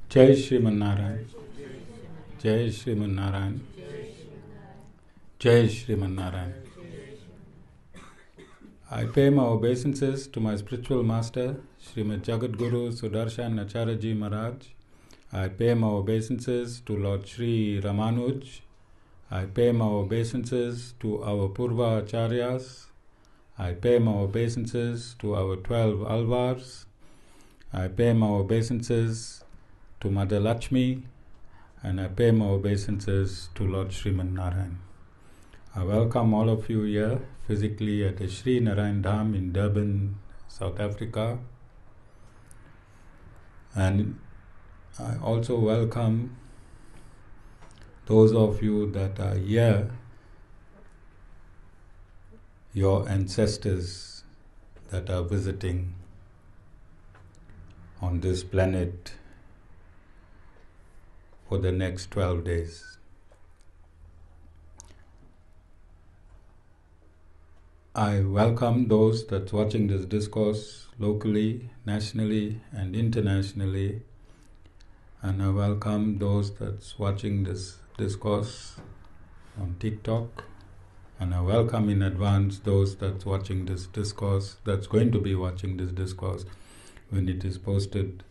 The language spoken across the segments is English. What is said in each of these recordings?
Jai Shriman Narayan. Jai Shriman Narayan. Jai Shriman Narayan. I pay my obeisances to my spiritual master, Srimad Jagat Guru Sudarshan Acharya Maharaj. I pay my obeisances to Lord Sri Ramanuj. I pay my obeisances to our Purva Acharyas. I pay my obeisances to our 12 Alvars. I pay my obeisances to Mother Lakshmi, and I pay my obeisances to Lord Sriman Narayan. I welcome all of you here physically at the Sri Narayan Dham in Durban, South Africa. And I also welcome those of you that are here, your ancestors that are visiting on this planet for the next 12 days. I welcome those that's watching this discourse locally, nationally, and internationally. And I welcome those that's watching this discourse on TikTok. And I welcome in advance those that's watching this discourse, that's going to be watching this discourse when it is posted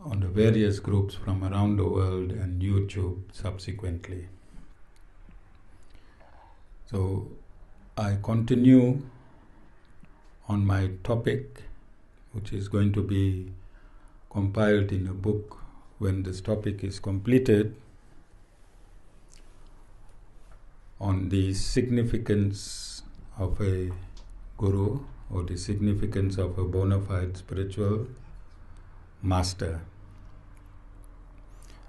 on the various groups from around the world and YouTube subsequently. So I continue on my topic, which is going to be compiled in a book when this topic is completed, on the significance of a guru or the significance of a bona fide spiritual master.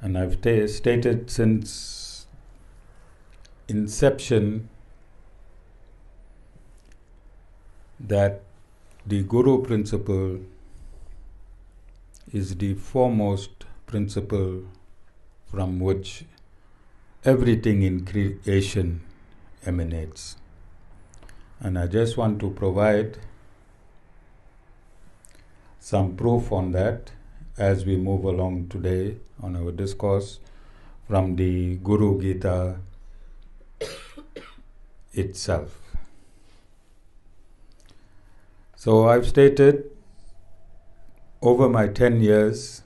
And I've stated since inception that the Guru principle is the foremost principle from which everything in creation emanates. And I just want to provide some proof on that as we move along today on our discourse from the Guru Gita itself. So I've stated over my 10 years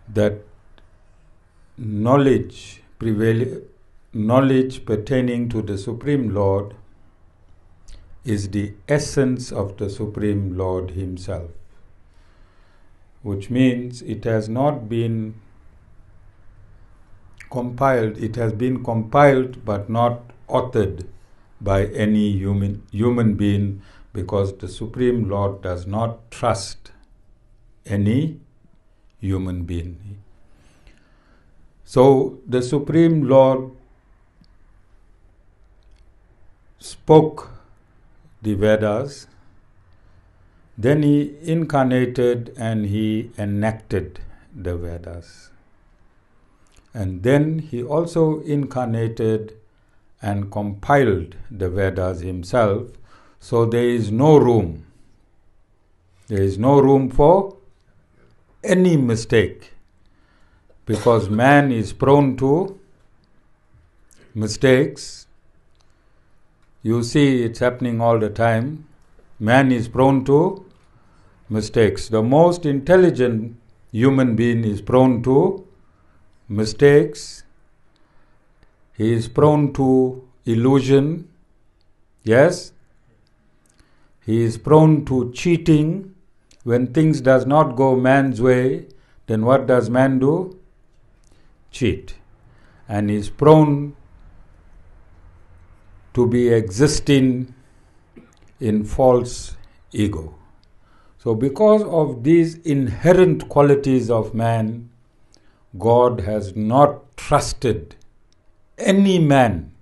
that knowledge pertaining to the Supreme Lord is the essence of the Supreme Lord Himself, which means it has not been compiled, it has been compiled but not authored by any human being, because the Supreme Lord does not trust any human being. So the Supreme Lord spoke the Vedas, then He incarnated and He enacted the Vedas. And then He also incarnated and compiled the Vedas Himself, so there is no room. There is no room for any mistake, because man is prone to mistakes. You see it's happening all the time. Man is prone to mistakes. The most intelligent human being is prone to mistakes. He is prone to illusion. Yes? He is prone to cheating. When things does not go man's way, then what does man do? Cheat. And he is prone to be existing in false ego. So because of these inherent qualities of man, God has not trusted any man,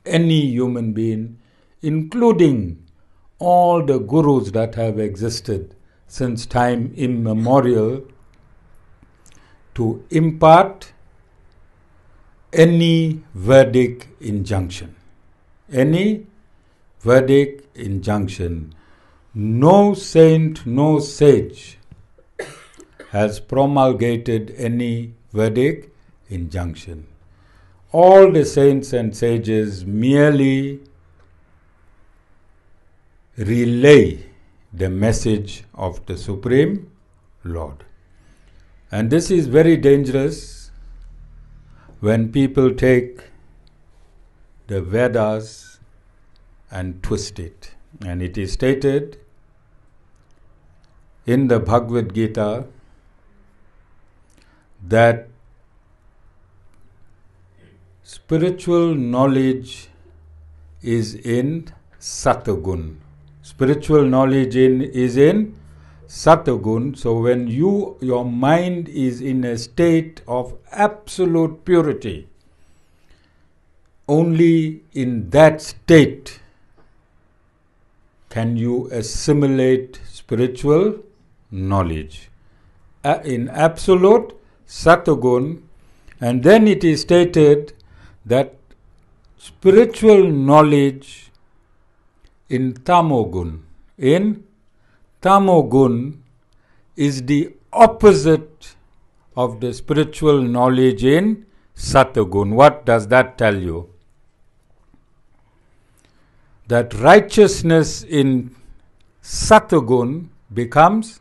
any human being, including all the gurus that have existed since time immemorial, to impart any verdict injunction. Any verdict injunction. no saint, no sage has promulgated any verdict, injunction. All the saints and sages merely relay the message of the Supreme Lord. And this is very dangerous when people take the Vedas and twist it. And it is stated in the Bhagavad Gita that spiritual knowledge is in Satagun. Spiritual knowledge is in Satagun. So when your mind is in a state of absolute purity, only in that state can you assimilate spiritual knowledge. In absolute Satagun, and then it is stated that spiritual knowledge in Tamogun is the opposite of the spiritual knowledge in Satagun. What does that tell you? That righteousness in Satagun becomes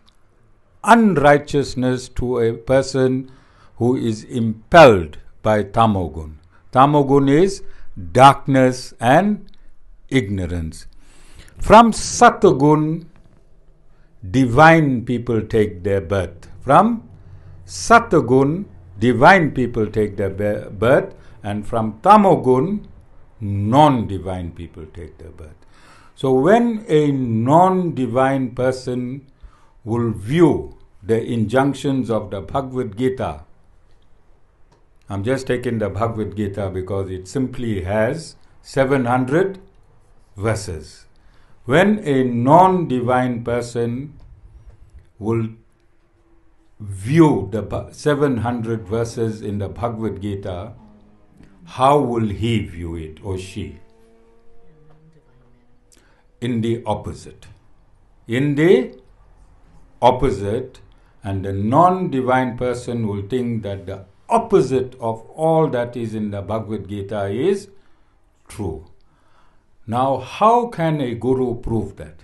unrighteousness to a person who is impelled by Tamogun. Tamogun is darkness and ignorance. From Satagun, divine people take their birth. From Satagun, divine people take their birth, and from Tamogun, non-divine people take their birth. So when a non-divine person will view the injunctions of the Bhagavad Gita, I'm just taking the Bhagavad Gita because it simply has 700 verses. When a non-divine person will view the 700 verses in the Bhagavad Gita, how will he view it, or she? In the opposite. In the opposite, and the non-divine person will think that the opposite of all that is in the Bhagavad Gita is true. Now, how can a guru prove that?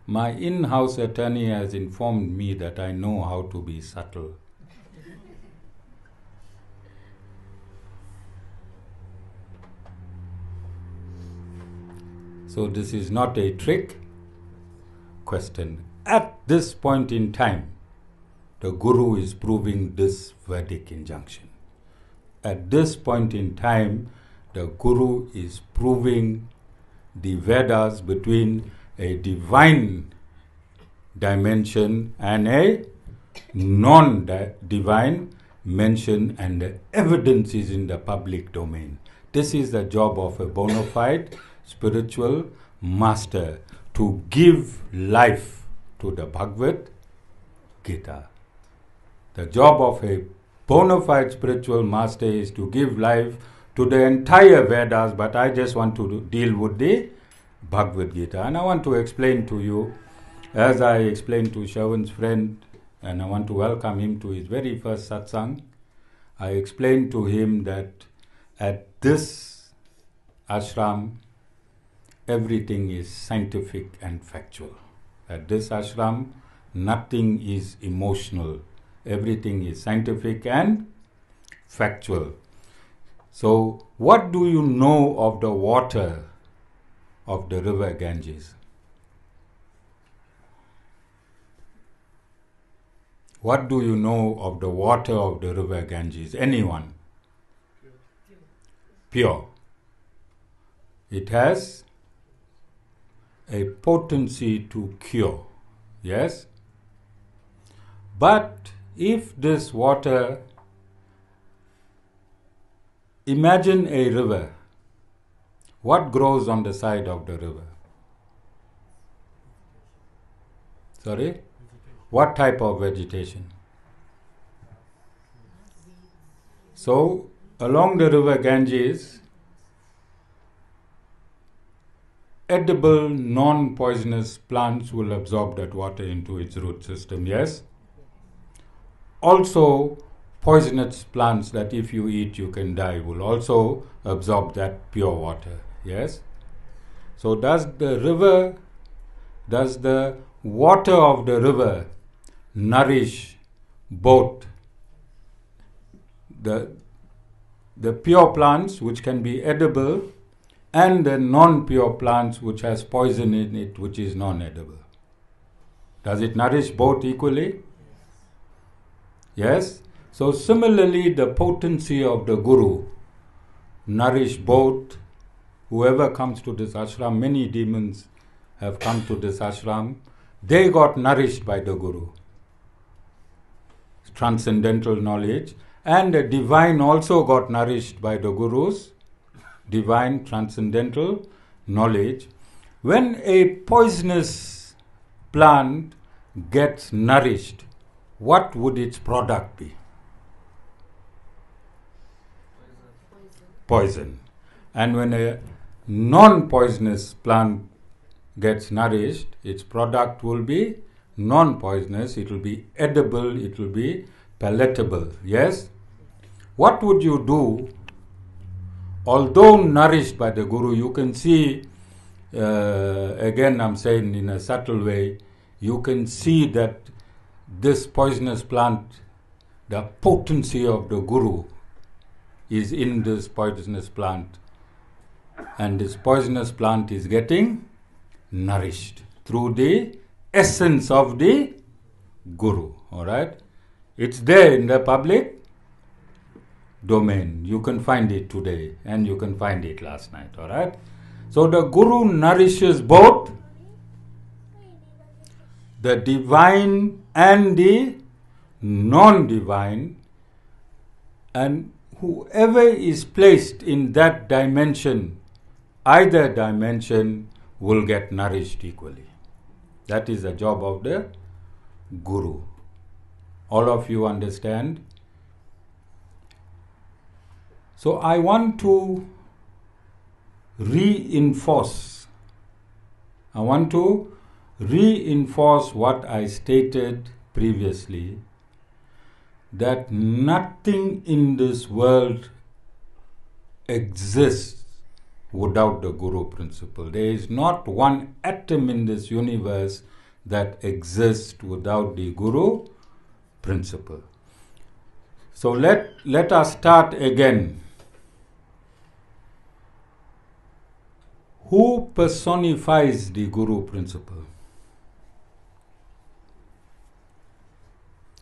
My in-house attorney has informed me that I know how to be subtle. So this is not a trick question. At this point in time, the Guru is proving this Vedic injunction. At this point in time, the Guru is proving the Vedas between a divine dimension and a non-divine mention, and the evidence is in the public domain. This is the job of a bona fide spiritual master, to give life to the Bhagavad Gita. The job of a bona fide spiritual master is to give life to the entire Vedas, but I just want to deal with the Bhagavad Gita. And I want to explain to you, as I explained to Shravan's friend, and I want to welcome him to his very first satsang, I explained to him that at this ashram, everything is scientific and factual. At this ashram, nothing is emotional. Everything is scientific and factual. So, what do you know of the water of the river Ganges? What do you know of the water of the river Ganges? Anyone? Pure. It has a potency to cure. Yes? But if this water, imagine a river. What grows on the side of the river? Sorry? What type of vegetation? So, along the river Ganges, edible, non-poisonous plants will absorb that water into its root system, yes? Also, poisonous plants that if you eat you can die will also absorb that pure water, yes? So does the water of the river nourish both the pure plants which can be edible and the non-pure plants which has poison in it which is non-edible? Does it nourish both equally? Yes? So similarly, the potency of the Guru nourish both. Whoever comes to this ashram, many demons have come to this ashram, they got nourished by the Guru. Transcendental knowledge. And the divine also got nourished by the Guru's divine transcendental knowledge. When a poisonous plant gets nourished, what would its product be? Poison. And when a non-poisonous plant gets nourished, its product will be non-poisonous, it will be edible, it will be palatable. Yes? What would you do? Although nourished by the Guru, you can see, again I'm saying in a subtle way, you can see that this poisonous plant, the potency of the Guru is in this poisonous plant, and this poisonous plant is getting nourished through the essence of the Guru. Alright? It's there in the public domain. You can find it today and you can find it last night. Alright? So the Guru nourishes both the divine and the non-divine, and whoever is placed in that dimension, either dimension, will get nourished equally. That is the job of the Guru. All of you understand? So I want to reinforce what I stated previously, that nothing in this world exists without the Guru principle. There is not one atom in this universe that exists without the Guru principle. So let us start again. Who personifies the Guru principle?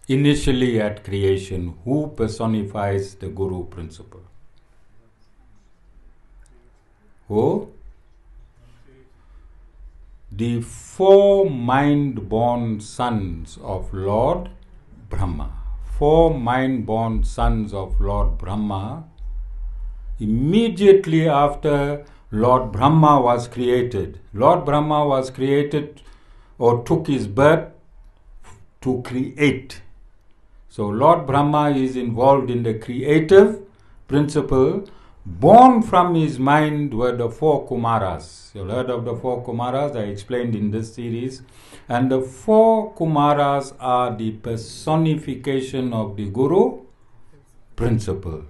Initially at creation, who personifies the Guru principle? Who? The four mind-born sons of Lord Brahma. Four mind-born sons of Lord Brahma. Immediately after Lord Brahma was created, Lord Brahma was created or took his birth to create. So Lord Brahma is involved in the creative principle. Born from his mind were the four Kumaras. You've heard of the four Kumaras, I explained in this series. And the four Kumaras are the personification of the Guru principle.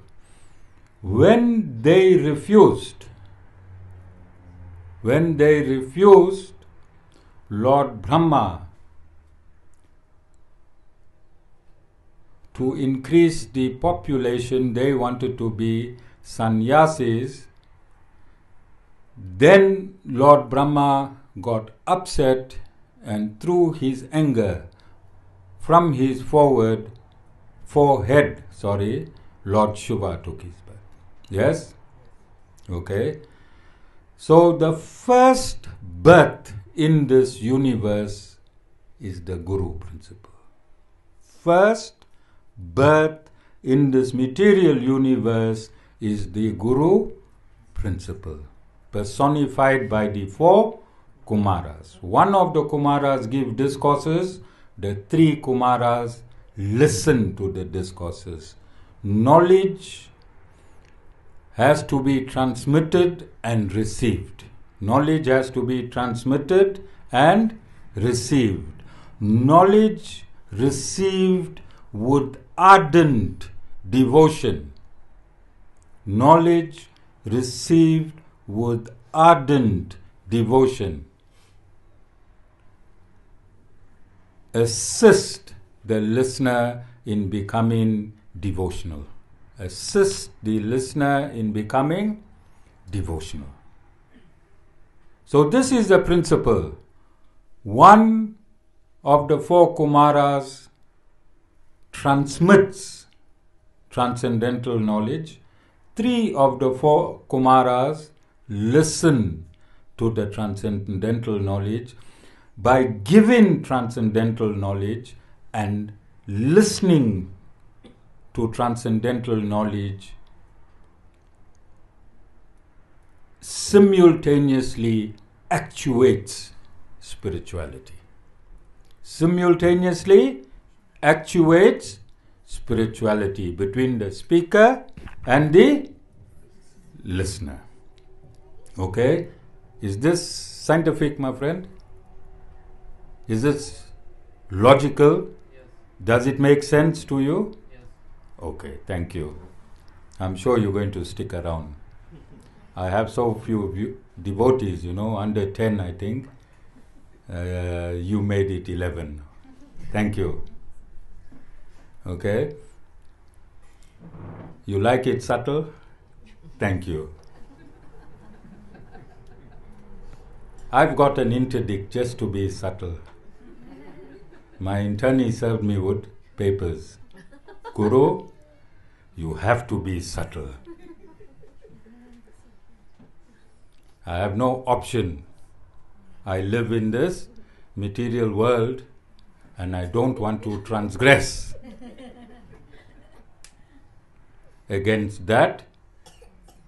When they refused, Lord Brahma to increase the population, they wanted to be sannyasis. Then Lord Brahma got upset, and through his anger, from his forehead, Lord Shiva took his birth. Yes? Okay. So the first birth in this universe is the Guru principle. First birth in this material universe is the Guru principle, personified by the four Kumaras. One of the Kumaras give discourses, the three Kumaras listen to the discourses. knowledge has to be transmitted and received. Knowledge has to be transmitted and received. Knowledge received with ardent devotion. Knowledge received with ardent devotion. Assist the listener in becoming devotional. Assist the listener in becoming devotional. So this is the principle. One of the four Kumaras transmits transcendental knowledge. Three of the four Kumaras listen to the transcendental knowledge. By giving transcendental knowledge and listening to transcendental knowledge, simultaneously actuates spirituality. Simultaneously actuates spirituality between the speaker and the listener. Okay? Is this scientific, my friend? Is this logical? Yes. Does it make sense to you? Yes. Okay, thank you. I'm sure you're going to stick around. I have so few devotees, under 10, I think. You made it 11. Thank you. Okay? You like it subtle? Thank you. I've got an interdict just to be subtle. My attorney served me with papers. Guru, you have to be subtle. I have no option. I live in this material world and I don't want to transgress against that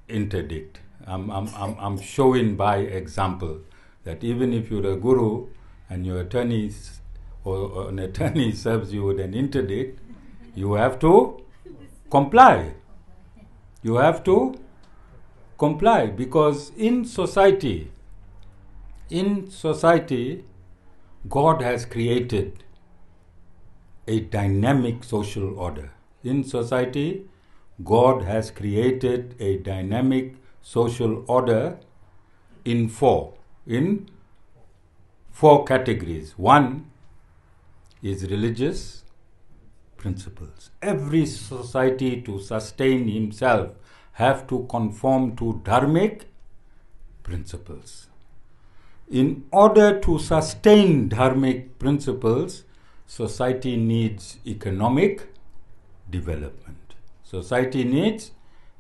interdict. I'm showing by example that even if you're a guru and your attorney or an attorney serves you with an interdict, you have to comply. You have to comply because in society, God has created a dynamic social order. In society, God has created a dynamic social order in four categories. One is religious principles. Every society to sustain himself have to conform to dharmic principles. In order to sustain dharmic principles, society needs economic development. Society needs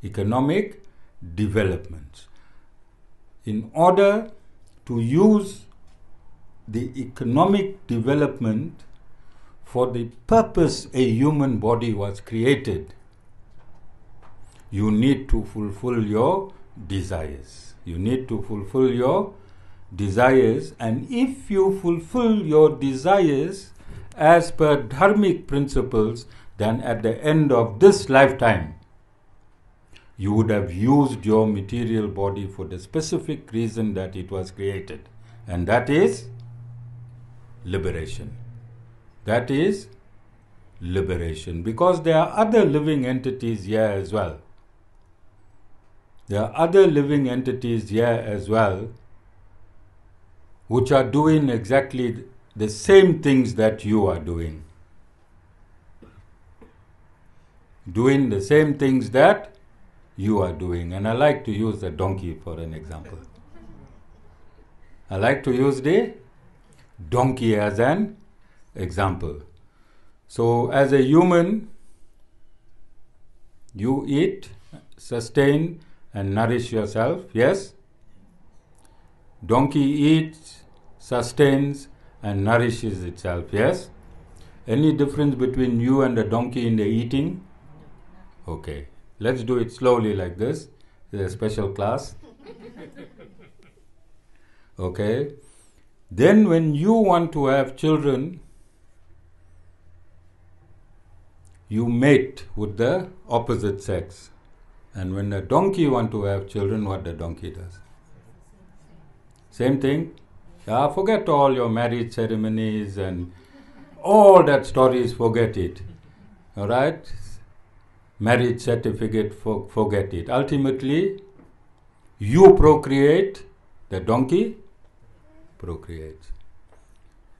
economic development. In order to use the economic development for the purpose a human body was created, you need to fulfill your desires. You need to fulfill your desires, and if you fulfill your desires as per dharmic principles, then at the end of this lifetime, you would have used your material body for the specific reason that it was created, and that is liberation. That is liberation, because there are other living entities here as well. There are other living entities here as well which are doing exactly the same things that you are doing. Doing the same things that you are doing. And I like to use the donkey for an example. I like to use the donkey as an example. So as a human, you eat, sustain and nourish yourself, yes? Donkey eats, sustains and nourishes itself, yes? Any difference between you and the donkey in the eating? Okay, let's do it slowly like this. It's a special class. Okay. Then when you want to have children, you mate with the opposite sex. And when a donkey wants to have children, what the donkey does? Same thing. Forget all your marriage ceremonies and all that stories, forget it. Alright? Marriage certificate, forget it. Ultimately, you procreate, the donkey procreates.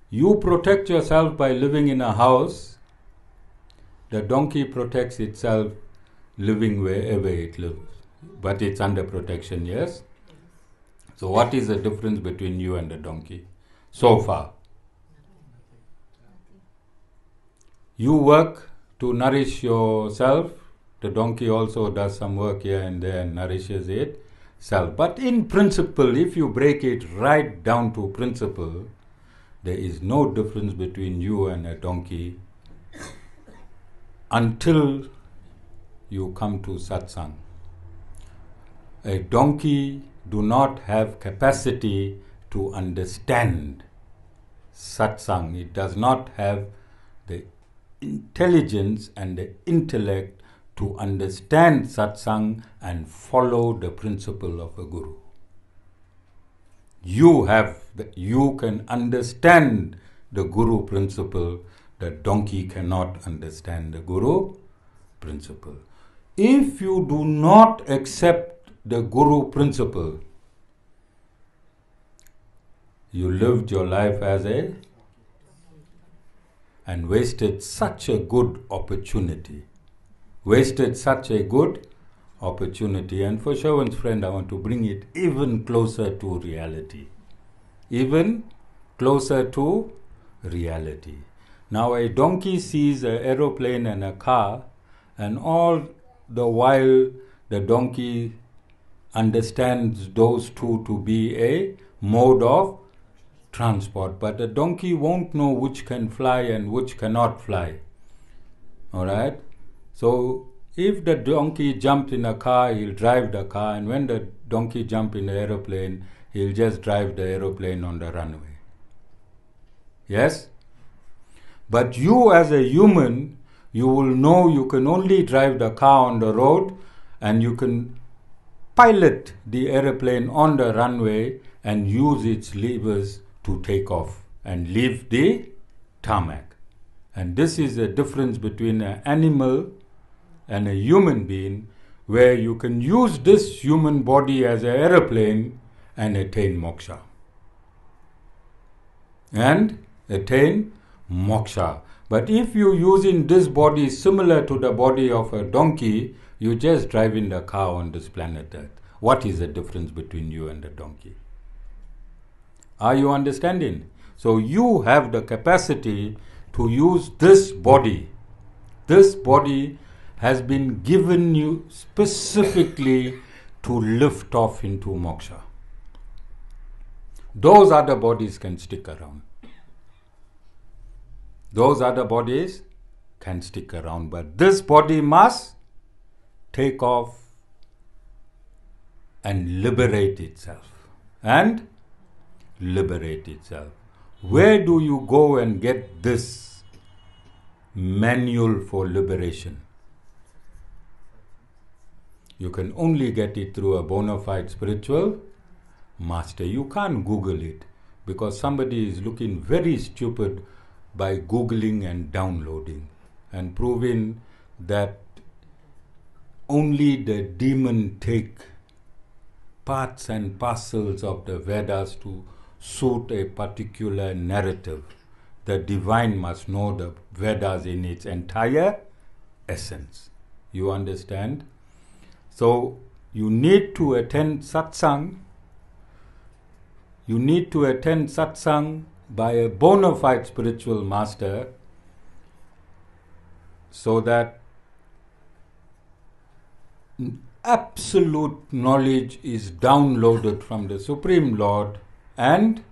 You protect yourself by living in a house, the donkey protects itself living wherever it lives. But it's under protection, yes? So what is the difference between you and the donkey so far? You work to nourish yourself. The donkey also does some work here and there and nourishes itself. But in principle, if you break it right down to principle, there is no difference between you and a donkey until you come to satsang. A donkey do not have capacity to understand satsang. It does not have the intelligence and the intellect to understand satsang and follow the principle of a guru. You can understand the guru principle. The donkey cannot understand the guru principle. If you do not accept the guru principle, you lived your life as and wasted such a good opportunity. And for Shravan's friend, I want to bring it even closer to reality. Now a donkey sees an aeroplane and a car, and all the while the donkey understands those two to be a mode of transport. But the donkey won't know which can fly and which cannot fly. Alright? So if the donkey jumped in a car, he'll drive the car, and when the donkey jumps in the aeroplane, he'll just drive the aeroplane on the runway. Yes? But you as a human, you will know you can only drive the car on the road, and you can pilot the aeroplane on the runway and use its levers to take off and leave the tarmac. And this is the difference between an animal and a human being, where you can use this human body as an aeroplane and attain moksha. But if you using this body similar to the body of a donkey, you just driving the car on this planet Earth. What is the difference between you and the donkey? Are you understanding? So you have the capacity to use this body. This body has been given you specifically to lift off into moksha. Those other bodies can stick around. But this body must take off and liberate itself. Where do you go and get this manual for liberation? You can only get it through a bona fide spiritual master. You can't Google it, because somebody is looking very stupid by Googling and downloading and proving that only the demon take parts and parcels of the Vedas to suit a particular narrative. The divine must know the Vedas in its entire essence. You understand? So you need to attend satsang. By a bona fide spiritual master, so that absolute knowledge is downloaded from the Supreme Lord and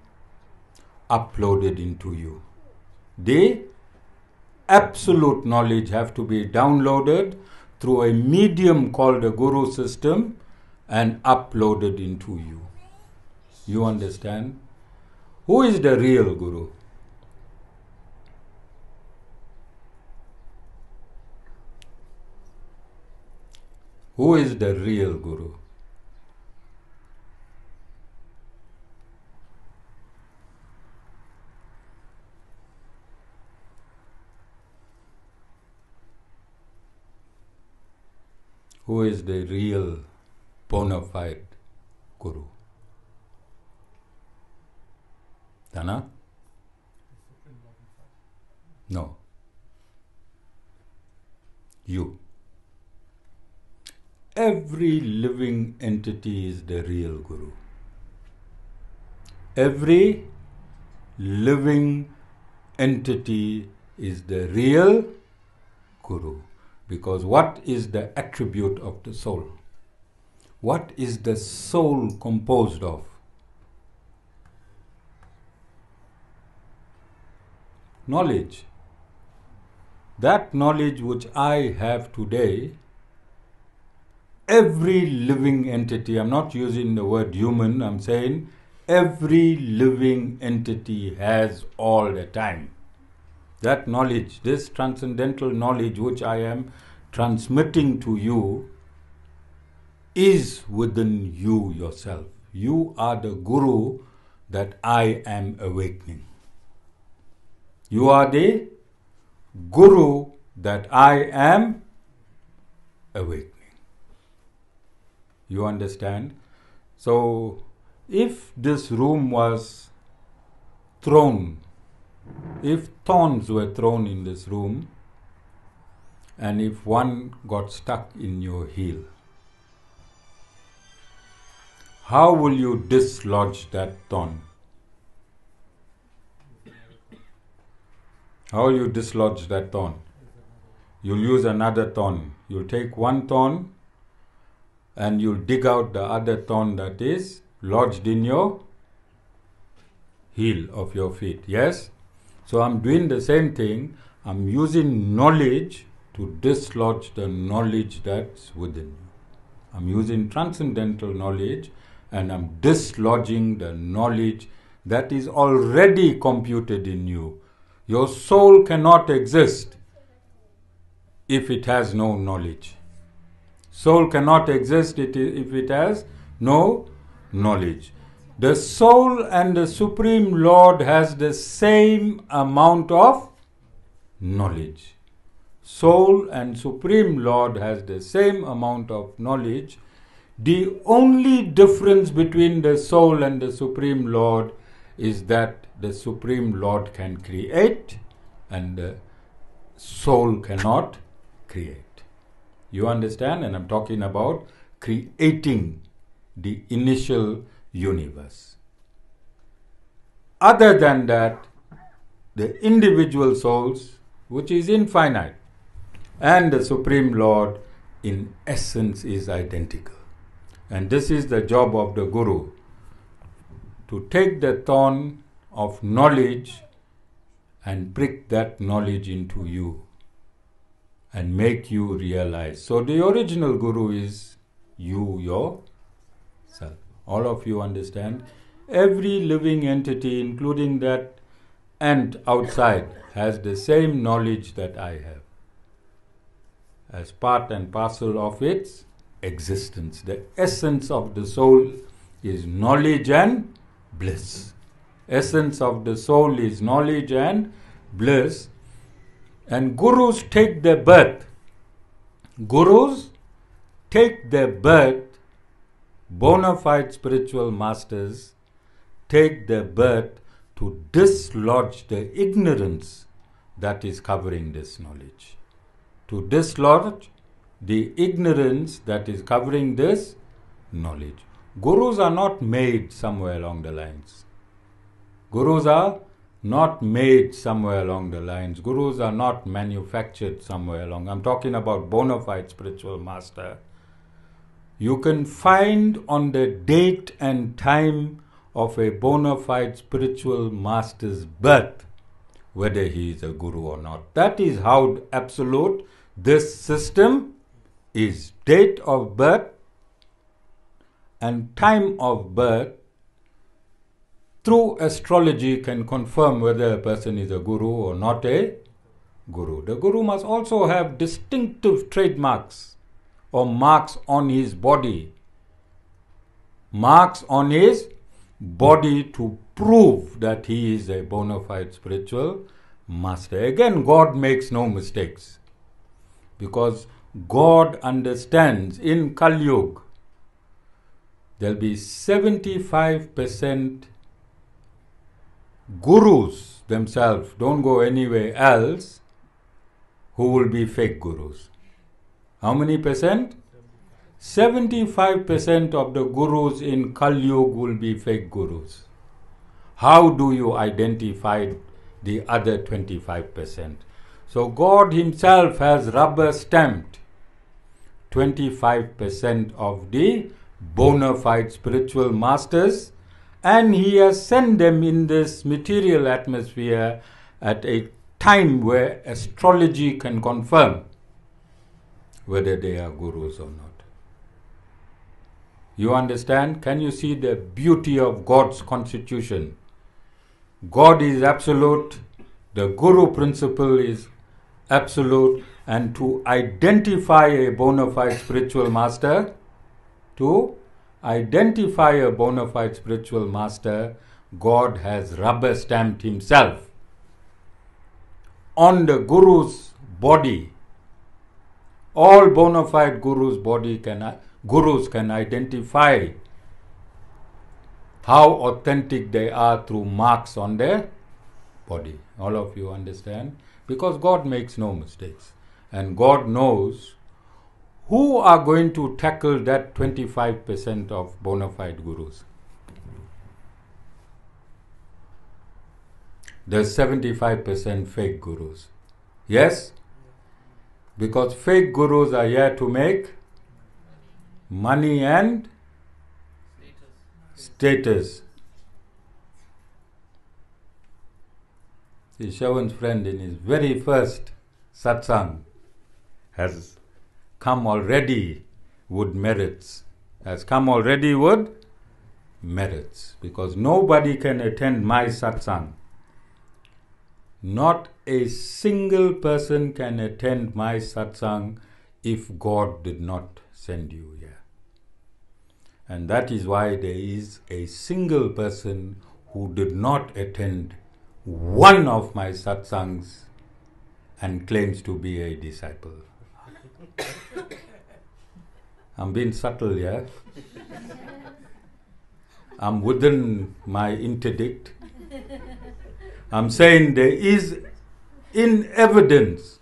uploaded into you. The absolute knowledge have to be downloaded through a medium called the Guru system and uploaded into you. You understand? Who is the real Guru? Who is the real Guru? Who is the real bona fide Guru? Dana? No. You. Every living entity is the real Guru. Every living entity is the real Guru. Because what is the attribute of the soul? What is the soul composed of? Knowledge. That knowledge which I have today, every living entity, I'm not using the word human, I'm saying every living entity has all the time. That knowledge, this transcendental knowledge which I am transmitting to you, is within you yourself. You are the Guru that I am awakening. You are the Guru that I am awakening. You understand? So, if this room was thrown, if thorns were thrown in this room, and if one got stuck in your heel, how will you dislodge that thorn? How will you dislodge that thorn? You'll use another thorn. You'll take one thorn and you'll dig out the other thorn that is lodged in your heel of your feet. Yes? So I'm doing the same thing. I'm using knowledge to dislodge the knowledge that's within you. I'm using transcendental knowledge and I'm dislodging the knowledge that is already computed in you. Your soul cannot exist if it has no knowledge. Soul cannot exist if it has no knowledge. The soul and the Supreme Lord has the same amount of knowledge. Soul and Supreme Lord has the same amount of knowledge. The only difference between the soul and the Supreme Lord is that the Supreme Lord can create and the soul cannot create. You understand? And I'm talking about creating the initial universe. Other than that, the individual souls, which is infinite, and the Supreme Lord in essence is identical. And this is the job of the Guru, to take the thorn of knowledge and prick that knowledge into you and make you realize. So the original Guru is you yourself. All of you understand? Every living entity, including that ant outside, has the same knowledge that I have as part and parcel of its existence. The essence of the soul is knowledge and bliss. Essence of the soul is knowledge and bliss. And Gurus take their birth. Gurus take their birth. Bona fide spiritual masters take their birth to dislodge the ignorance that is covering this knowledge. To dislodge the ignorance that is covering this knowledge. Gurus are not made somewhere along the lines. Gurus are not made somewhere along the lines. Gurus are not manufactured somewhere along. I'm talking about bona fide spiritual master. You can find on the date and time of a bona fide spiritual master's birth whether he is a guru or not. That is how absolute this system is. Date of birth and time of birth through astrology can confirm whether a person is a guru or not a guru. The guru must also have distinctive trademarks or marks on his body. Marks on his body to prove that he is a bona fide spiritual master. Again, God makes no mistakes, because God understands in Kali Yuga there'll be 75% gurus themselves, don't go anywhere else, who will be fake gurus. How many percent? 75% of the gurus in Kali Yuga will be fake gurus. How do you identify the other 25%? So God himself has rubber stamped 25% of the bona fide spiritual masters, and he has sent them in this material atmosphere at a time where astrology can confirm whether they are gurus or not. You understand? Can you see the beauty of God's constitution? God is absolute, the Guru principle is absolute, and to identify a bona fide spiritual master, God has rubber stamped himself on the Guru's body. All bona fide Gurus can identify how authentic they are through marks on their body. All of you understand? Because God makes no mistakes. And God knows who are going to tackle that 25% of bona fide gurus. There's 75% fake gurus. Yes? Because fake gurus are here to make money and status. See, Shawan's friend in his very first satsang has come already with merits. Because nobody can attend my satsang. Not a single person can attend my satsang if God did not send you here. And that is why there is a single person who did not attend one of my satsangs and claims to be a disciple. I'm being subtle here. I'm within my interdict. I'm saying there is evidence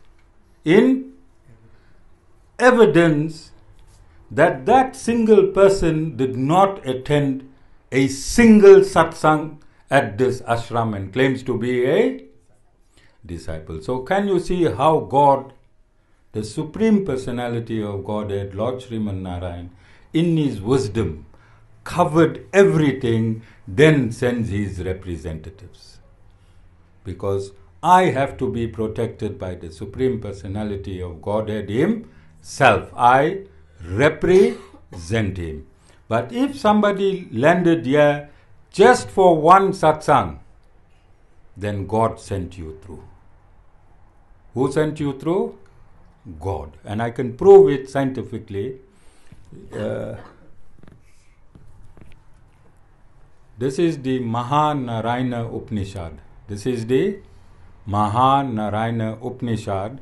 that that single person did not attend a single satsang at this ashram and claims to be a disciple. So can you see how God, the Supreme Personality of Godhead, Lord Sriman Narayan, in his wisdom, covered everything, then sends his representatives. Because I have to be protected by the Supreme Personality of Godhead himself. I represent him. But if somebody landed here just for one satsang, then God sent you through. Who sent you through? God. And I can prove it scientifically. This is the Mahanarayana Upanishad. This is the Mahanarayana Upanishad.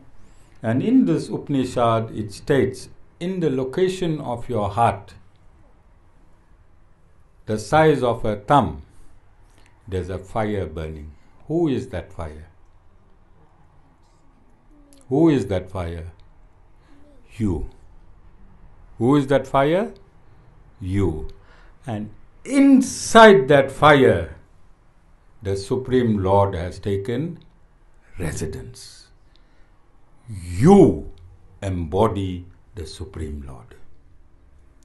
And in this Upanishad, it states, in the location of your heart, the size of a thumb, there's a fire burning. Who is that fire? Who is that fire? You. Who is that fire? You. And inside that fire, the Supreme Lord has taken residence. You embody the Supreme Lord.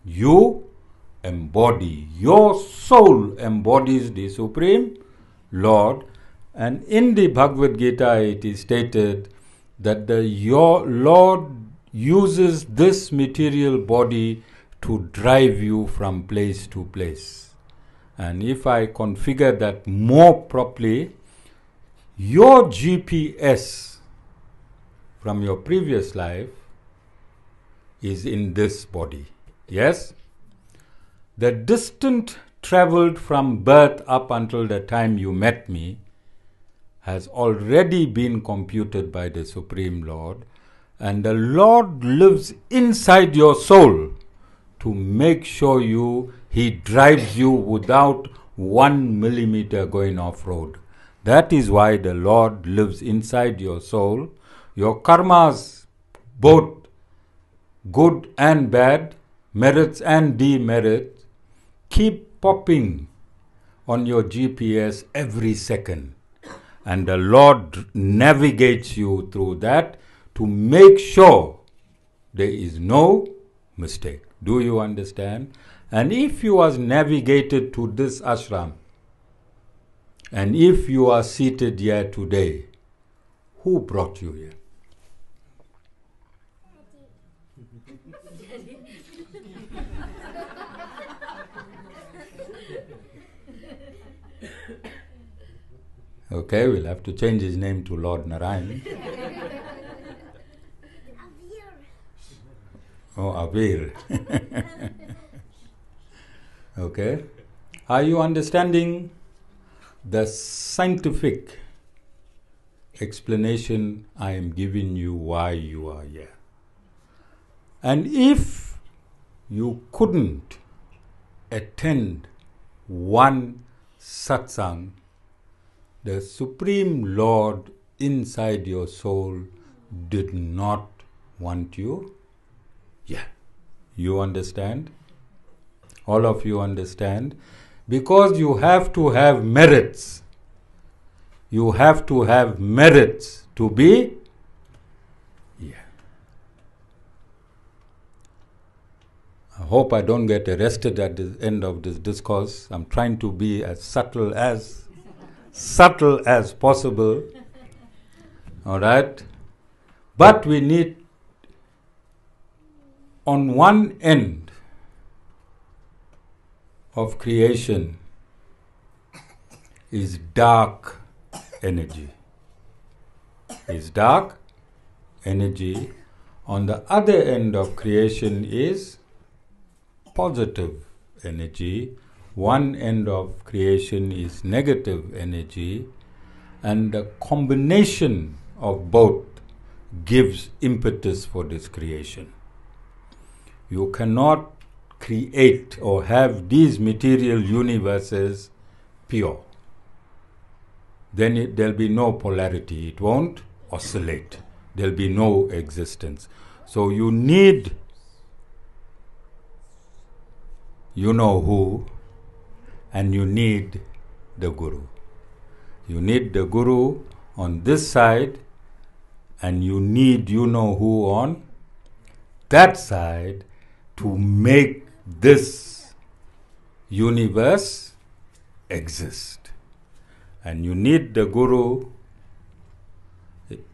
You embody, your soul embodies the Supreme Lord. And in the Bhagavad Gita it is stated that your Lord uses this material body to drive you from place to place. And if I configure that more properly, your GPS from your previous life is in this body. Yes? The distance traveled from birth up until the time you met me has already been computed by the Supreme Lord, and the Lord lives inside your soul to make sure He drives you without 1 millimeter going off-road. That is why the Lord lives inside your soul. Your karmas, both good and bad, merits and demerits, keep popping on your GPS every second. And the Lord navigates you through that to make sure there is no mistake. Do you understand? And if you are navigated to this ashram, and if you are seated here today, who brought you here? Okay, we'll have to change his name to Lord Narayan. Oh, Avir. Okay. Are you understanding the scientific explanation I am giving you why you are here? And if you couldn't attend one satsang, the Supreme Lord inside your soul did not want you. Yeah. You understand? All of you understand? Because you have to have merits. You have to have merits to be. Yeah. I hope I don't get arrested at the end of this discourse. I'm trying to be as subtle as possible. All right? But we need, on one end of creation is dark energy. Is dark energy. On the other end of creation is positive energy. One end of creation is negative energy, and the combination of both gives impetus for this creation. You cannot create or have these material universes pure. Then there'll be no polarity. It won't oscillate. There'll be no existence. So you need, you know who, and you need the Guru. You need the Guru on this side, and you need you know who on that side to make this universe exist. And you need the Guru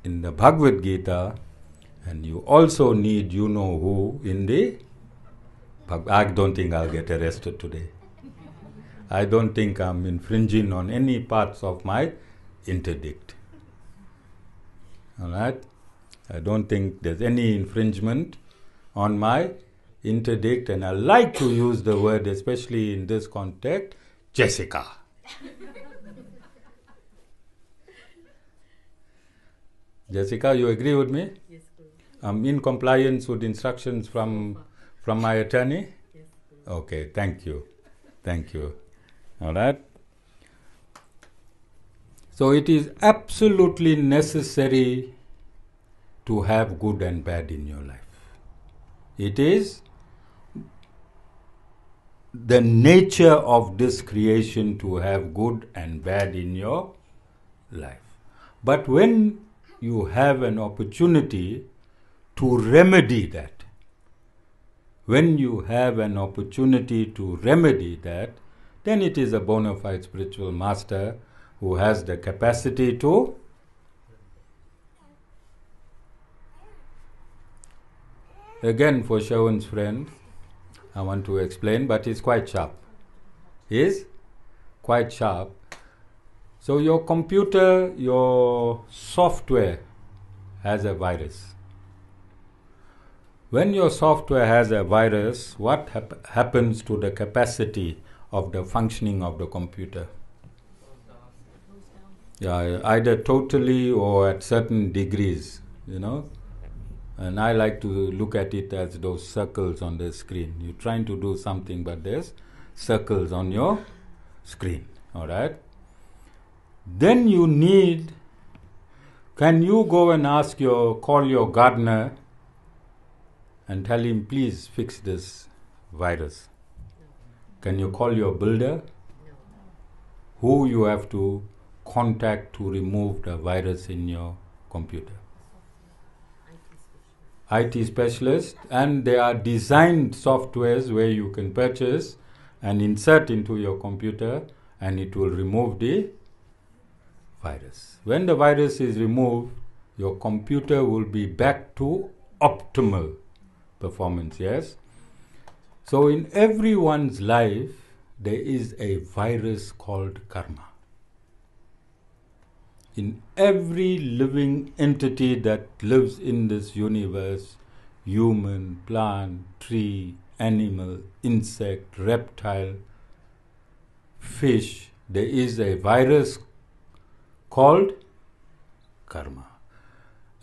in the Bhagavad Gita, and you also need you know who in the I don't think I'll get arrested today. I don't think I'm infringing on any parts of my interdict. All right? I don't think there's any infringement on my interdict, and I like to use the word, especially in this context, Jessica. Jessica, you agree with me? Yes, Guru. I'm in compliance with instructions from my attorney? Yes, Guru. Okay, thank you. Thank you. All right? So it is absolutely necessary to have good and bad in your life. It is the nature of this creation to have good and bad in your life. But when you have an opportunity to remedy that, then it is a bona fide spiritual master who has the capacity to again, for Shawan's friend, I want to explain, but he's quite sharp. He's quite sharp. So your computer, your software has a virus. When your software has a virus, what happens to the capacity of the functioning of the computer? Yeah, either totally or at certain degrees, And I like to look at it as those circles on the screen. You're trying to do something, but there's circles on your screen, all right? Then you need, can you go and call your gardener and tell him, please fix this virus? Can you call your builder? Who you have to contact to remove the virus in your computer? IT specialist. And there are designed softwares where you can purchase and insert into your computer, and it will remove the virus. When the virus is removed, your computer will be back to optimal performance, yes? So in everyone's life, there is a virus called karma. In every living entity that lives in this universe, human, plant, tree, animal, insect, reptile, fish, there is a virus called karma.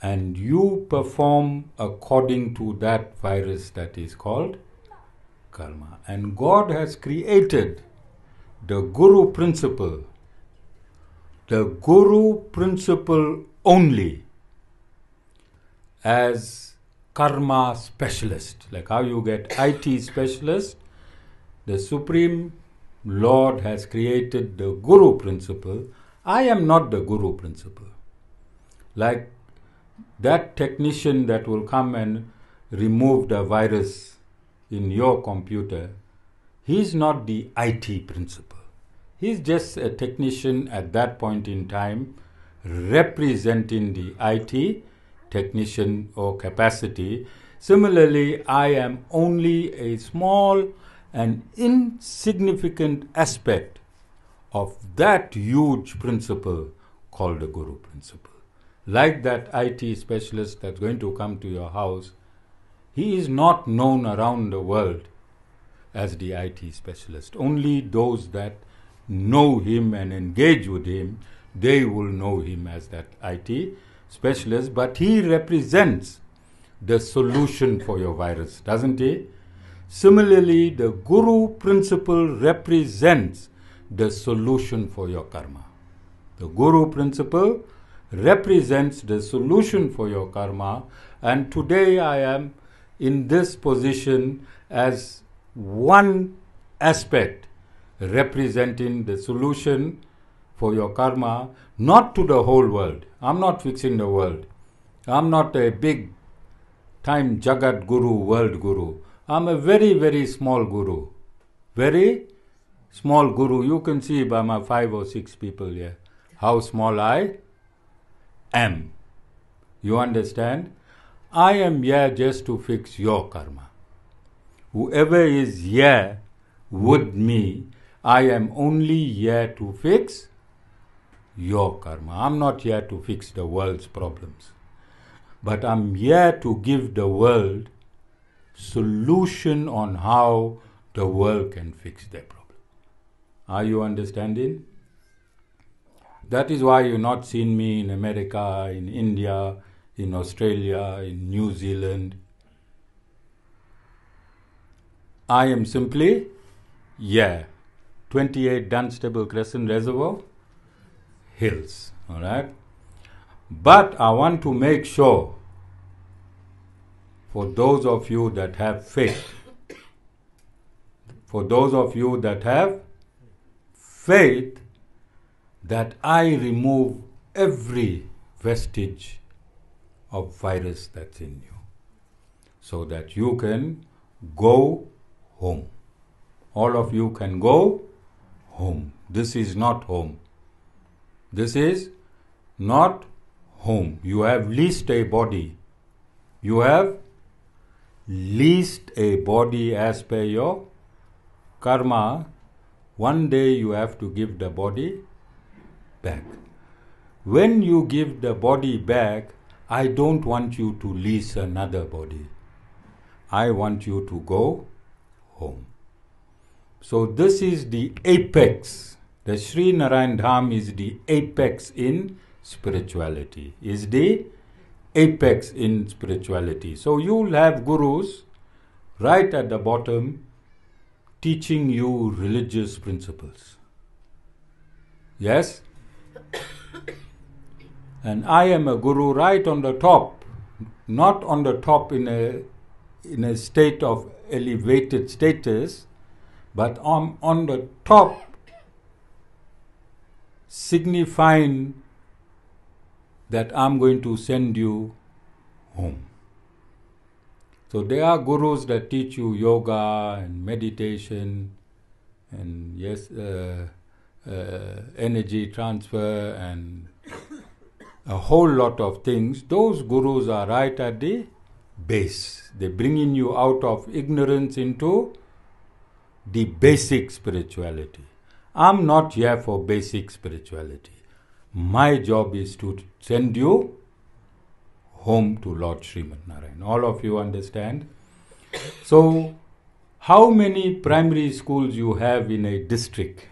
And you perform according to that virus that is called karma. And God has created the Guru principle only as karma specialist. Like how you get IT specialist, the Supreme Lord has created the Guru principle. I am not the Guru principle. Like that technician that will come and remove the virus in your computer, he's not the IT principle. He's just a technician at that point in time representing the IT technician or capacity. Similarly, I am only a small and insignificant aspect of that huge principle called the Guru principle. Like that IT specialist that's going to come to your house, he is not known around the world as the IT specialist. Only those that know him and engage with him, they will know him as that IT specialist. But he represents the solution for your virus, doesn't he? Similarly, the Guru principle represents the solution for your karma. The Guru principle represents the solution for your karma, and today I am in this position as one aspect representing the solution for your karma, not to the whole world. I'm not fixing the world. I'm not a big time Jagat Guru, world Guru. I'm a very, very small Guru. Very small Guru. You can see by my 5 or 6 people here how small I am. You understand? I am here just to fix your karma. Whoever is here with me, I am only here to fix your karma. I'm not here to fix the world's problems. But I'm here to give the world solution on how the world can fix their problem. Are you understanding? That is why you've not seen me in America, in India, in Australia, in New Zealand. I am simply, 28 Dunstable Crescent, Reservoir, Hills, all right? But I want to make sure, for those of you that have faith, that I remove every vestige of virus that's in you, so that you can go home. All of you can go home. This is not home. This is not home. You have leased a body. You have leased a body as per your karma. One day you have to give the body back. When you give the body back, I don't want you to lease another body. I want you to go home. So this is the apex. The Sri Narayan Dham is the apex in spirituality. Is the apex in spirituality. So you'll have gurus right at the bottom teaching you religious principles. Yes? And I am a guru right on the top, not on the top in a state of elevated status, but on the top, signifying that I'm going to send you home. So there are gurus that teach you yoga and meditation and energy transfer and a whole lot of things. Those gurus are right at the base. They're bringing you out of ignorance into the basic spirituality. I'm not here for basic spirituality. My job is to send you home to Lord Srimad Narayan. All of you understand? So, how many primary schools you have in a district?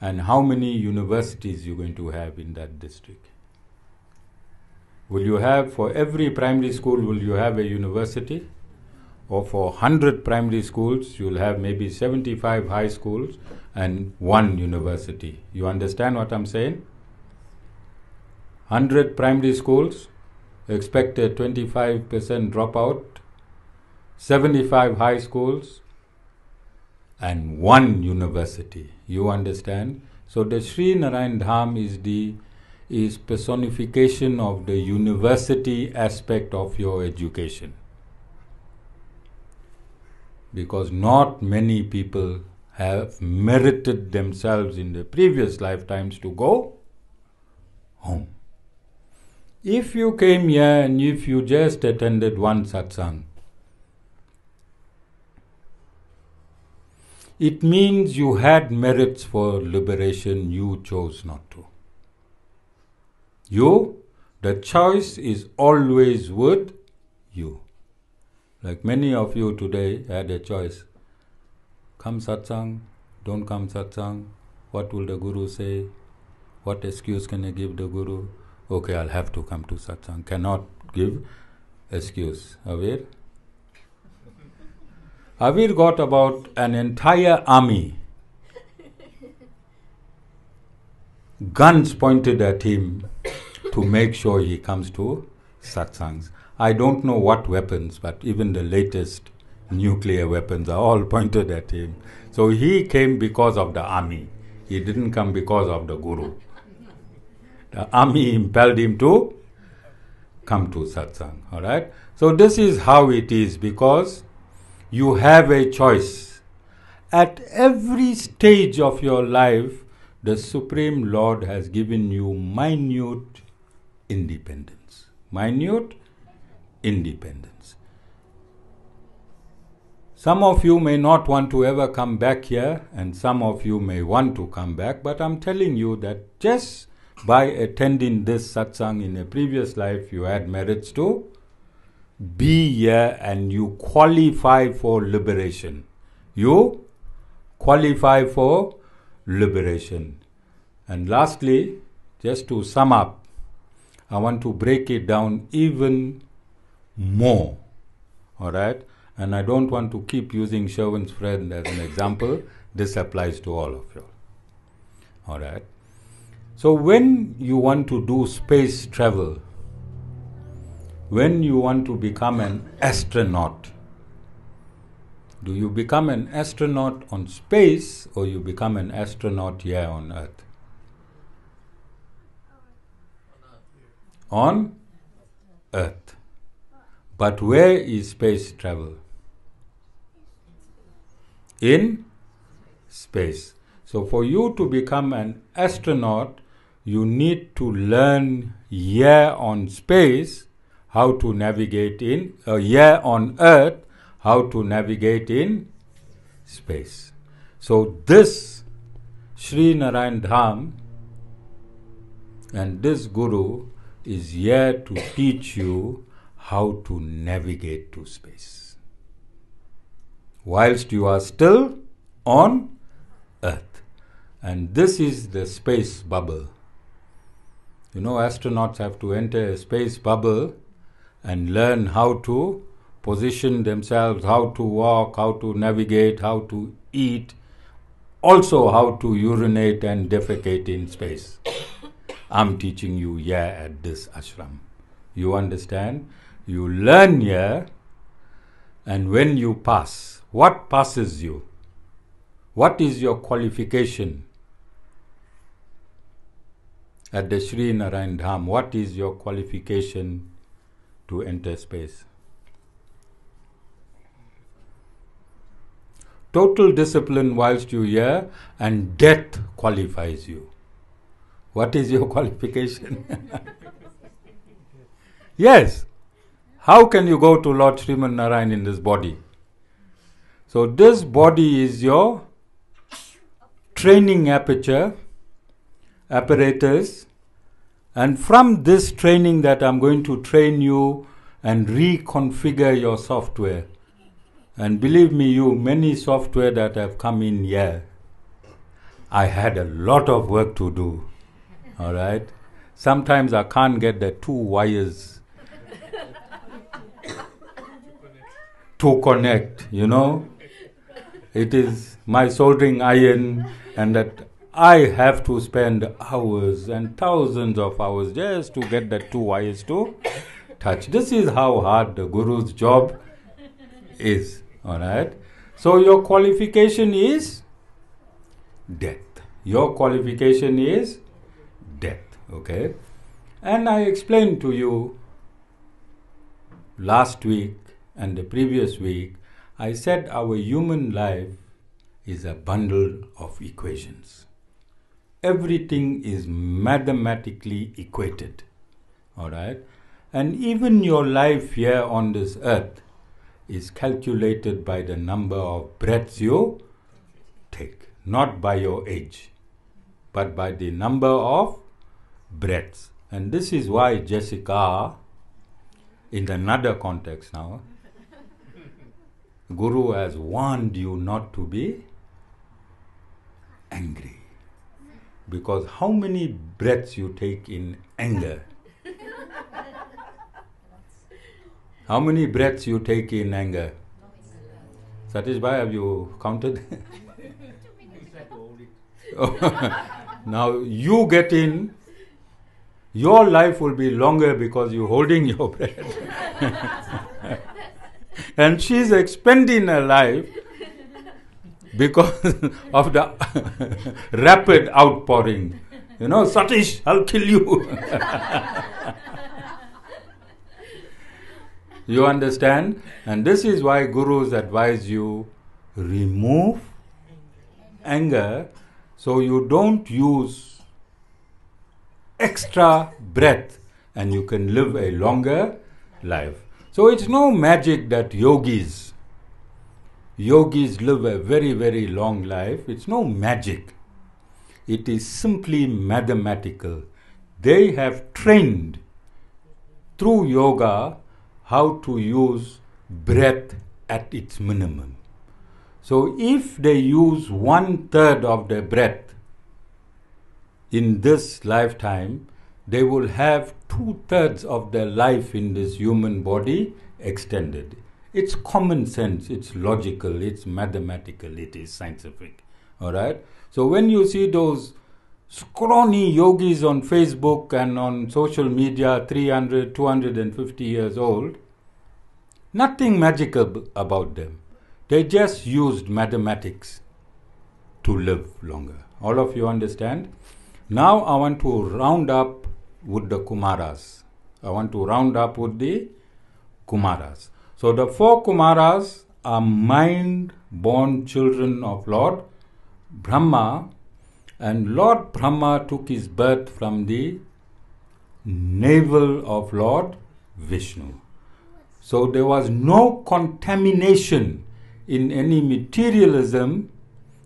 And how many universities you're going to have in that district? Will you have, for every primary school, will you have a university? Or for 100 primary schools, you'll have maybe 75 high schools and 1 university. You understand what I'm saying? 100 primary schools, expect a 25% dropout, 75 high schools, and 1 university. You understand? So the Sri Narayan Dham is personification of the university aspect of your education. Because not many people have merited themselves in the previous lifetimes to go home. If you came here and if you just attended one satsang, it means you had merits for liberation, you chose not to. The choice is always with you. Like many of you today had a choice. Come satsang, don't come satsang. What will the Guru say? What excuse can I give the Guru? Okay, I'll have to come to satsang. Cannot give excuse. Avir? Avir got about an entire army. Guns pointed at him to make sure he comes to satsangs. I don't know what weapons, but even the latest nuclear weapons are all pointed at him. So he came because of the army. He didn't come because of the Guru. The army impelled him to come to satsang. Alright? So this is how it is, because you have a choice. At every stage of your life, the Supreme Lord has given you minute independence. Minute independence. Some of you may not want to ever come back here, and some of you may want to come back, but I'm telling you that just by attending this satsang in a previous life, you had merits to be here and you qualify for liberation. You qualify for liberation. And lastly, just to sum up, I want to break it down even more. Alright? And I don't want to keep using Sherwin's friend as an example. This applies to all of you. Alright? So when you want to do space travel, when you want to become an astronaut, do you become an astronaut on space or you become an astronaut here on Earth? On Earth. But where is space travel? In space. So for you to become an astronaut, you need to learn here on space how to navigate in, here on Earth, how to navigate in space. So this Sri Narayan Dham and this Guru is here to teach you how to navigate to space whilst you are still on Earth. And this is the space bubble. You know, astronauts have to enter a space bubble and learn how to position themselves, how to walk, how to navigate, how to eat, also how to urinate and defecate in space. I'm teaching you here at this ashram. You understand? You learn here, and when you pass, what passes you? What is your qualification? At the Sri Narayan Dham, what is your qualification to enter space? Total discipline whilst you're here, and death qualifies you. What is your qualification? Yes. How can you go to Lord Sriman Narayan in this body? So this body is your training apparatus, and from this training that I'm going to train you and reconfigure your software. And believe me, many software that have come in here, I had a lot of work to do. All right? Sometimes I can't get the 2 wires to connect, you know. It is my soldering iron, and that I have to spend hours and thousands of hours just to get the 2 wires to touch. This is how hard the Guru's job is. All right? So your qualification is death. Your qualification is death. Okay? And I explained to you last week and the previous week, I said our human life is a bundle of equations. Everything is mathematically equated. All right? And even your life here on this earth is calculated by the number of breaths you take, not by your age, but by the number of breaths. And this is why Jessica, in another context now, Guru has warned you not to be angry. Because how many breaths you take in anger? How many breaths you take in anger? Satish Bhai, have you counted? Now you get in, your life will be longer because you're holding your breath. And she's expending her life because of the rapid outpouring. You know, Satish, I'll kill you. You understand? And this is why Gurus advise you, remove anger so you don't use extra breath and you can live a longer life. So it's no magic that yogis live a very, very long life. It's no magic. It is simply mathematical. They have trained through yoga how to use breath at its minimum. So if they use 1/3 of their breath in this lifetime, they will have 2/3 of their life in this human body extended. It's common sense, it's logical, it's mathematical, it is scientific. All right? So when you see those scrawny yogis on Facebook and on social media, 300, 250 years old, nothing magical about them. They just used mathematics to live longer. All of you understand? Now I want to round up with the Kumaras. So the 4 Kumaras are mind-born children of Lord Brahma, and Lord Brahma took his birth from the navel of Lord Vishnu. So there was no contamination in any materialism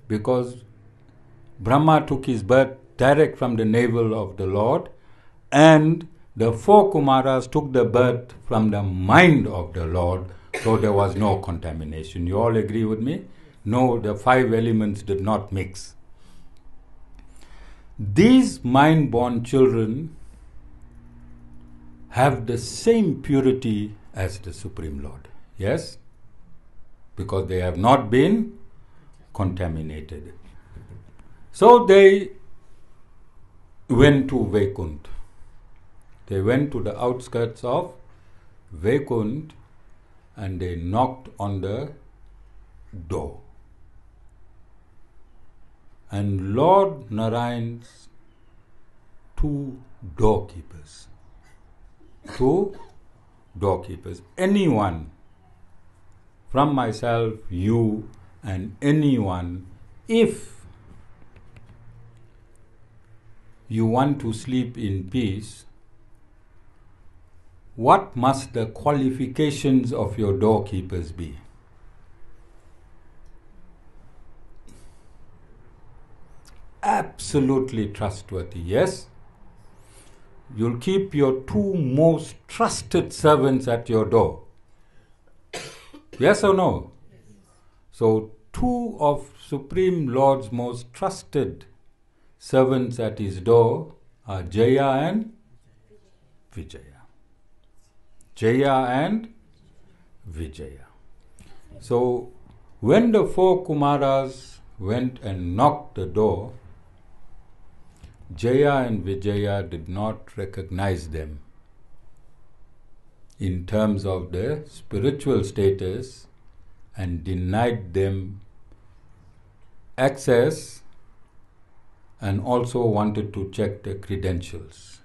because Brahma took his birth direct from the navel of the Lord, and the 4 Kumaras took the birth from the mind of the Lord, so there was no contamination. You all agree with me? No, the 5 elements did not mix. These mind-born children have the same purity as the Supreme Lord. Yes? Because they have not been contaminated. So they went to Vaikuntha. They went to the outskirts of Vaikuntha and they knocked on the door. And Lord Narayan's 2 doorkeepers, anyone from myself, you, and anyone, if you want to sleep in peace, what must the qualifications of your doorkeepers be? Absolutely trustworthy, yes? You'll keep your 2 most trusted servants at your door. Yes or no? So 2 of Supreme Lord's most trusted servants at his door are Jaya and Vijaya. Jaya and Vijaya. So when the 4 Kumaras went and knocked the door, Jaya and Vijaya did not recognize them in terms of their spiritual status and denied them access and also wanted to check their credentials.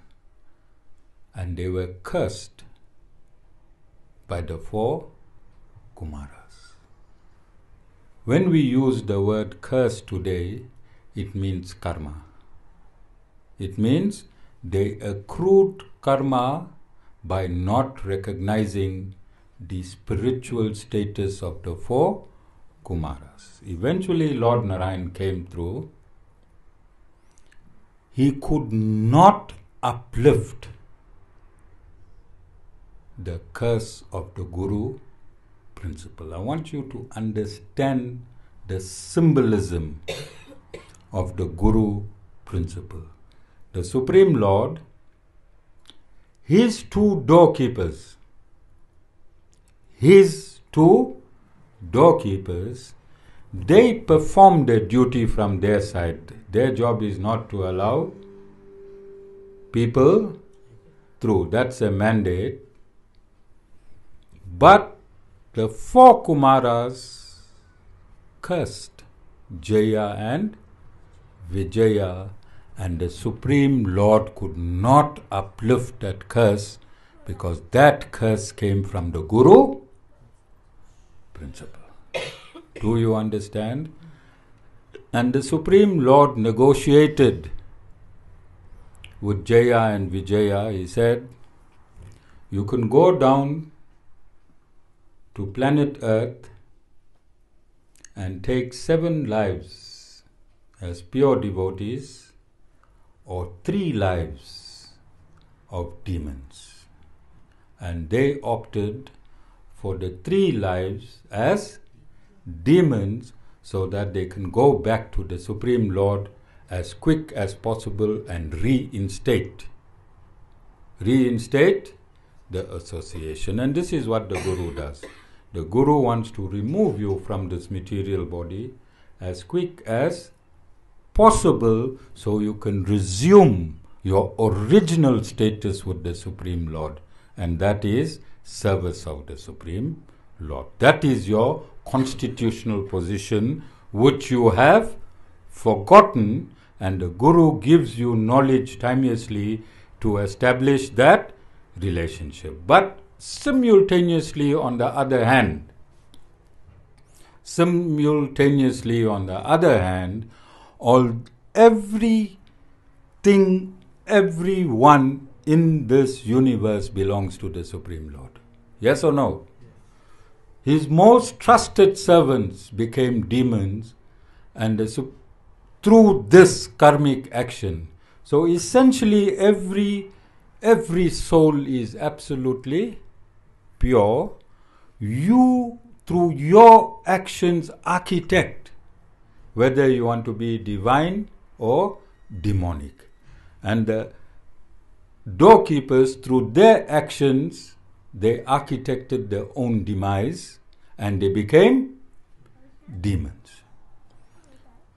And they were cursed by the 4 Kumaras. When we use the word curse today, it means karma. It means they accrued karma by not recognizing the spiritual status of the 4 Kumaras. Eventually Lord Narayan came through. He could not uplift the curse of the Guru principle. I want you to understand the symbolism of the Guru principle. The Supreme Lord, his 2 doorkeepers, they perform their duty from their side. Their job is not to allow people through. That's a mandate. But the 4 Kumaras cursed Jaya and Vijaya, and the Supreme Lord could not uplift that curse because that curse came from the Guru principle. Do you understand? And the Supreme Lord negotiated with Jaya and Vijaya. He said, you can go down to planet Earth and take 7 lives as pure devotees or 3 lives of demons. And they opted for the 3 lives as demons so that they can go back to the Supreme Lord as quick as possible and reinstate the association. And this is what the Guru does. The Guru wants to remove you from this material body as quick as possible so you can resume your original status with the Supreme Lord, and that is service of the Supreme Lord. That is your constitutional position which you have forgotten, and the Guru gives you knowledge timelessly to establish that relationship. But simultaneously on the other hand, everyone in this universe belongs to the Supreme Lord. Yes or no? His most trusted servants became demons, and through this karmic action. So essentially every soul is absolutely pure. You, through your actions, architect whether you want to be divine or demonic. And the doorkeepers, through their actions, they architected their own demise and they became demons.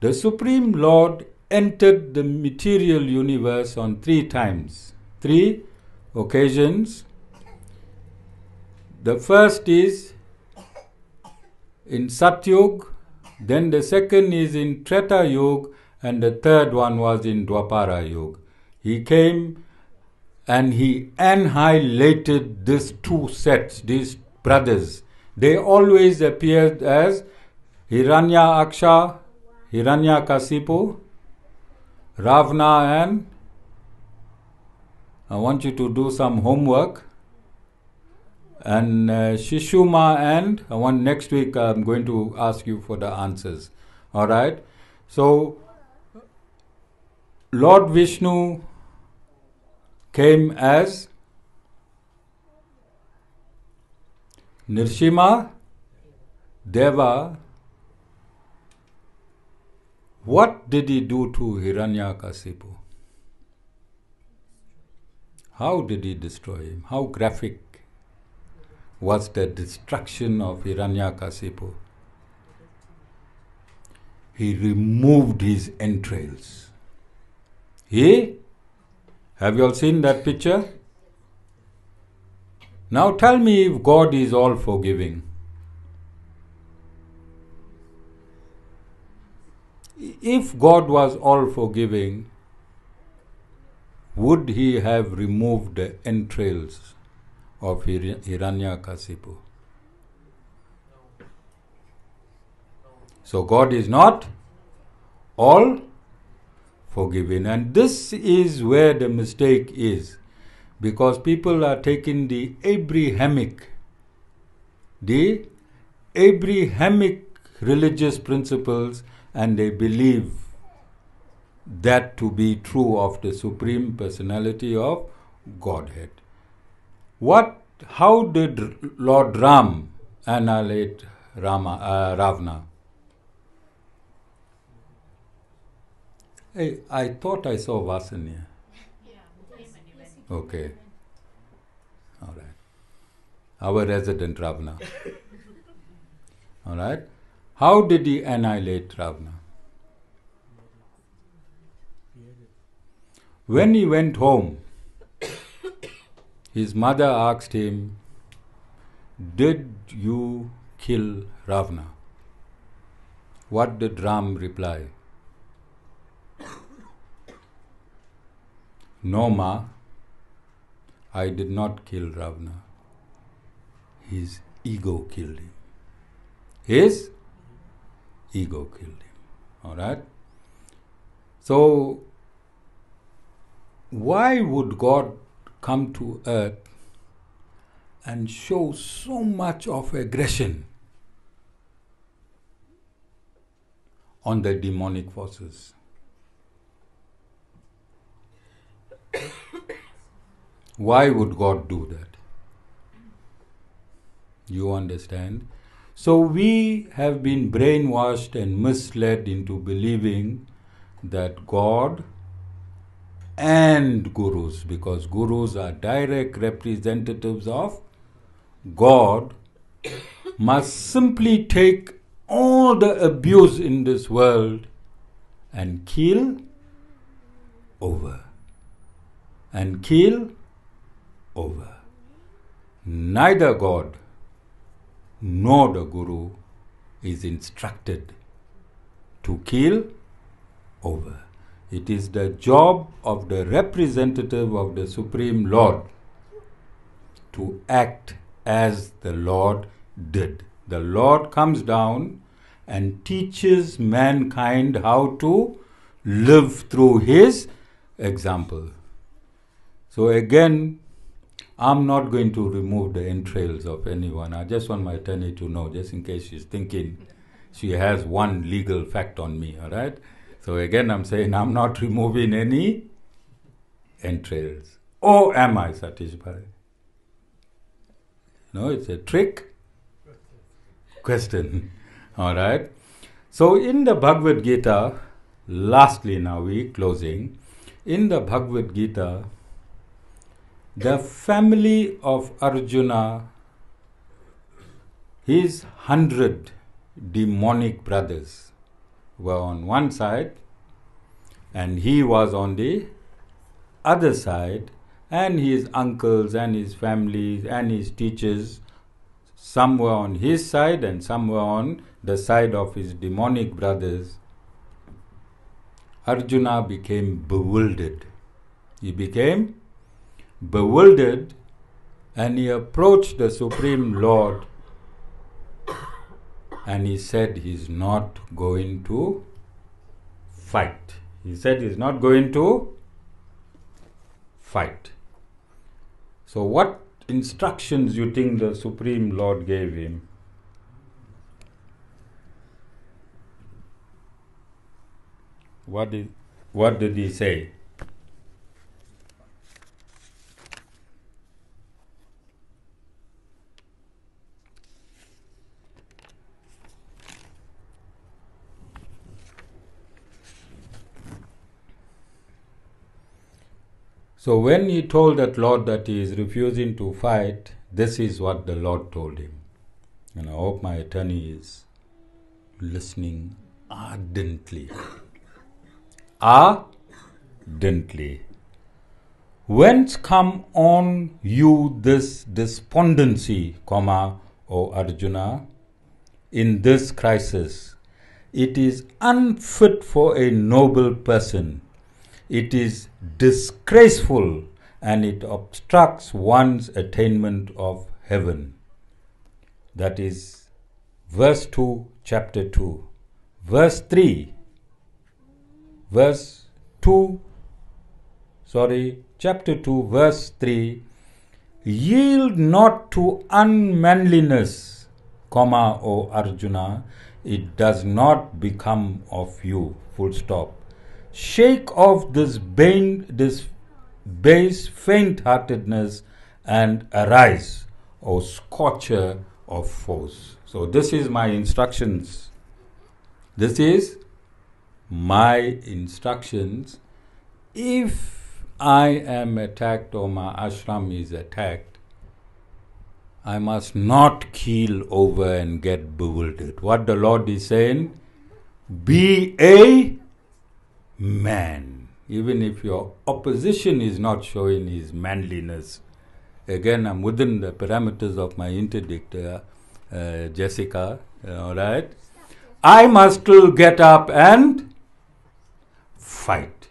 The Supreme Lord entered the material universe on 3 times, 3 occasions. The first is in Satyug, then the second is in Treta Yuga, and the third one was in Dwapara Yuga. He came and he annihilated these 2 sets, these brothers. They always appeared as Hiranyaksha, Hiranyakasipu, Ravana, and I want you to do some homework. And Shishuma, and next week I'm going to ask you for the answers. Alright? So, Lord Vishnu came as Nrsimha Deva. What did he do to Hiranyakasipu? How did he destroy him? How graphic was the destruction of Hiranyakasipu? He removed his entrails. Have you all seen that picture? Now tell me if God is all forgiving. If God was all forgiving, would he have removed the entrails of Hiranyakasipu? So God is not all forgiving, and this is where the mistake is, because people are taking the Abrahamic religious principles and they believe that to be true of the Supreme Personality of Godhead. How did Lord Ram annihilate Ravana? Hey, I thought I saw Vasanya. Okay. All right. Our resident Ravana. All right. How did he annihilate Ravana? When he went home, his mother asked him, "Did you kill Ravana?" What did Ram reply? "No, Ma, I did not kill Ravana. His ego killed him." His ego killed him. All right? So, why would God come to earth and show so much of aggression on the demonic forces? Why would God do that? You understand? So we have been brainwashed and misled into believing that God and gurus, because gurus are direct representatives of God, must simply take all the abuse in this world and kill over. And kill over. Neither God nor the Guru is instructed to kill over. It is the job of the representative of the Supreme Lord to act as the Lord did. The Lord comes down and teaches mankind how to live through His example. So again, I'm not going to remove the entrails of anyone. I just want my attorney to know, just in case she's thinking she has one legal fact on me, all right? So again, I'm saying I'm not removing any entrails. Or am I Satish Bhai? No, it's a trick question. Alright. So in the Bhagavad Gita, lastly now we closing, in the Bhagavad Gita, the family of Arjuna, his 100 demonic brothers were on one side and he was on the other side, and his uncles and his families and his teachers, some were on his side and some were on the side of his demonic brothers. Arjuna became bewildered. He became bewildered and he approached the Supreme Lord and he said he's not going to fight. He said he's not going to fight. So what instructions you think the Supreme Lord gave him? What did he say? So when he told that Lord that he is refusing to fight, this is what the Lord told him. And I hope my attorney is listening ardently. Ardently. Whence come on you this despondency, O Arjuna, in this crisis? It is unfit for a noble person. It is disgraceful and it obstructs one's attainment of heaven. That is verse 2, chapter 2. Verse 3. Chapter 2, verse 3. Yield not to unmanliness, O Arjuna, it does not become of you, full stop. Shake off this base faint-heartedness and arise, O scorcher of foes. So this is my instructions. This is my instructions. If I am attacked or my ashram is attacked, I must not keel over and get bewildered. What the Lord is saying, be a man. Even if your opposition is not showing his manliness. Again, I'm within the parameters of my interdict, Jessica, alright? I must still get up and fight.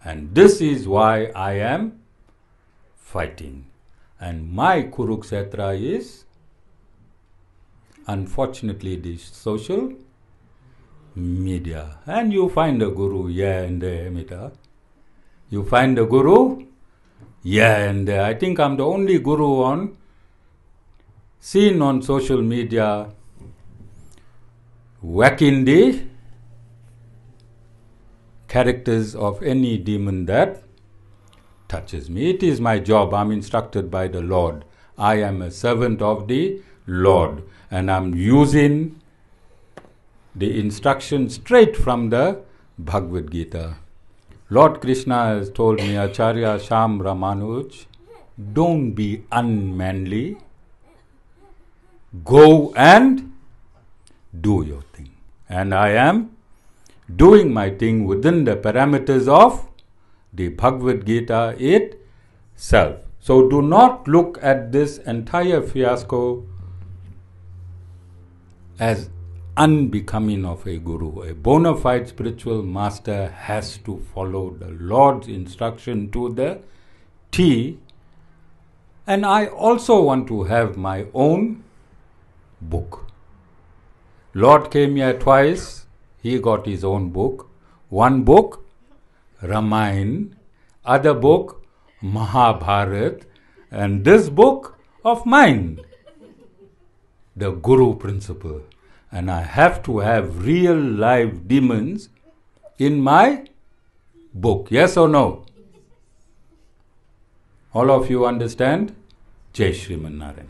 And this is why I am fighting. And my Kurukshetra is, unfortunately, the social media. And you find a guru here and there, Mita. You find a guru here and there. I think I'm the only guru seen on social media whacking the characters of any demon that touches me. It is my job. I'm instructed by the Lord. I am a servant of the Lord. And I'm using the instruction straight from the Bhagavad Gita. Lord Krishna has told me, Acharya Sham Ramanuj, don't be unmanly. Go and do your thing. And I am doing my thing within the parameters of the Bhagavad Gita itself. So do not look at this entire fiasco as unbecoming of a guru. A bona fide spiritual master has to follow the Lord's instruction to the T. And I also want to have my own book. Lord came here twice. He got his own book. One book, Ramayana. Other book, Mahabharat. And this book of mine, the Guru Principle. And I have to have real live demons in my book. Yes or no? All of you understand? Jai Shriman Narayan.